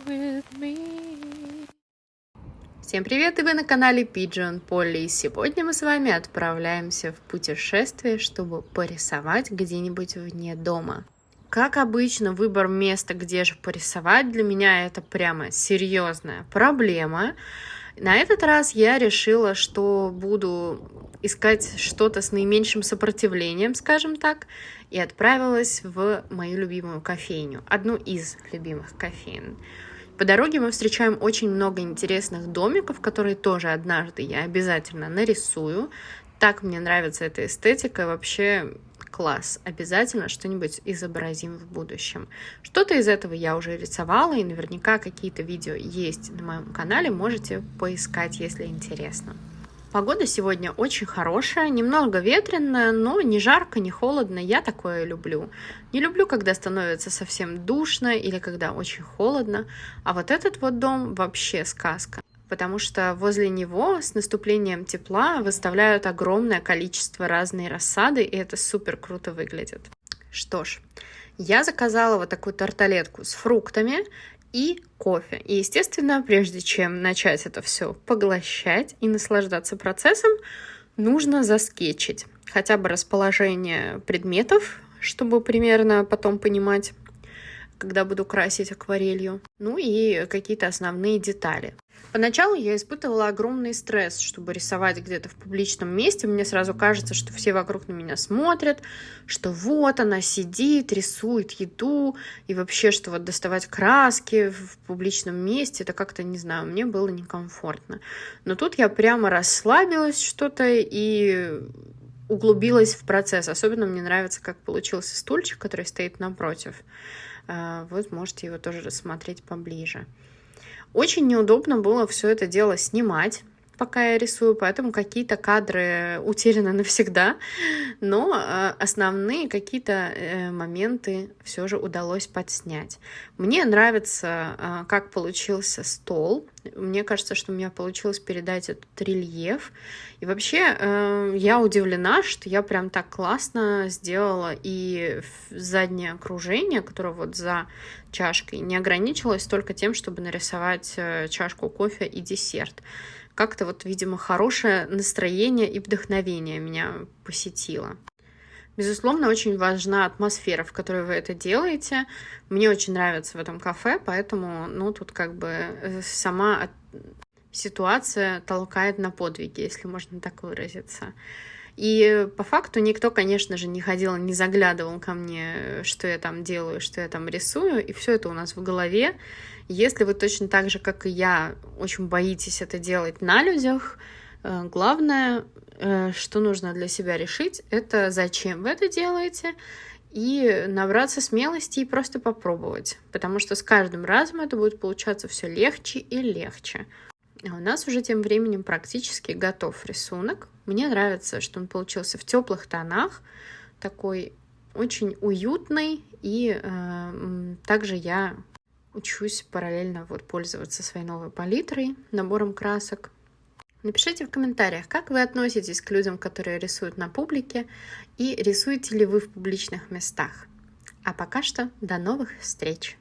With me. Всем привет, и вы на канале Pigeon Polly. И сегодня мы с вами отправляемся в путешествие, чтобы порисовать где-нибудь вне дома. Как обычно, выбор места, где же порисовать, для меня это прямо серьезная проблема. На этот раз я решила, что буду искать что-то с наименьшим сопротивлением, скажем так, и отправилась в мою любимую кофейню, одну из любимых кофеин. По дороге мы встречаем очень много интересных домиков, которые тоже однажды я обязательно нарисую. Так мне нравится эта эстетика, вообще класс. Обязательно что-нибудь изобразим в будущем. Что-то из этого я уже рисовала, и наверняка какие-то видео есть на моем канале, можете поискать, если интересно. Погода сегодня очень хорошая, немного ветреная, но не жарко, не холодно, я такое люблю. Не люблю, когда становится совсем душно или когда очень холодно, а вот этот вот дом вообще сказка. Потому что возле него с наступлением тепла выставляют огромное количество разной рассады, и это супер круто выглядит. Что ж, я заказала вот такую тарталетку с фруктами и кофе. И, естественно, прежде чем начать это все поглощать и наслаждаться процессом, нужно заскетчить хотя бы расположение предметов, чтобы примерно потом понимать, когда буду красить акварелью, ну и какие-то основные детали. Поначалу я испытывала огромный стресс, чтобы рисовать где-то в публичном месте. Мне сразу кажется, что все вокруг на меня смотрят, что вот она сидит, рисует еду, и вообще, что вот доставать краски в публичном месте, это как-то, не знаю, мне было некомфортно. Но тут я прямо расслабилась что-то и углубилась в процесс. Особенно мне нравится, как получился стульчик, который стоит напротив. Вот можете его тоже рассмотреть поближе. Очень неудобно было все это дело снимать, пока я рисую, поэтому какие-то кадры утеряны навсегда, но основные какие-то моменты все же удалось подснять. Мне нравится, как получился стол. Мне кажется, что у меня получилось передать этот рельеф. И вообще я удивлена, что я прям так классно сделала и заднее окружение, которое вот за чашкой, не ограничилось только тем, чтобы нарисовать чашку кофе и десерт. Как-то вот, видимо, хорошее настроение и вдохновение меня посетило. Безусловно, очень важна атмосфера, в которой вы это делаете. Мне очень нравится в этом кафе, поэтому, ну, тут как бы сама ситуация толкает на подвиги, если можно так выразиться. И по факту никто, конечно же, не ходил, не заглядывал ко мне, что я там делаю, что я там рисую, и все это у нас в голове. Если вы точно так же, как и я, очень боитесь это делать на людях, главное, что нужно для себя решить, это зачем вы это делаете, и набраться смелости и просто попробовать, потому что с каждым разом это будет получаться все легче и легче. А у нас уже тем временем практически готов рисунок. Мне нравится, что он получился в теплых тонах, такой очень уютный, и также я учусь параллельно вот пользоваться своей новой палитрой, набором красок. Напишите в комментариях, как вы относитесь к людям, которые рисуют на публике, и рисуете ли вы в публичных местах. А пока что до новых встреч!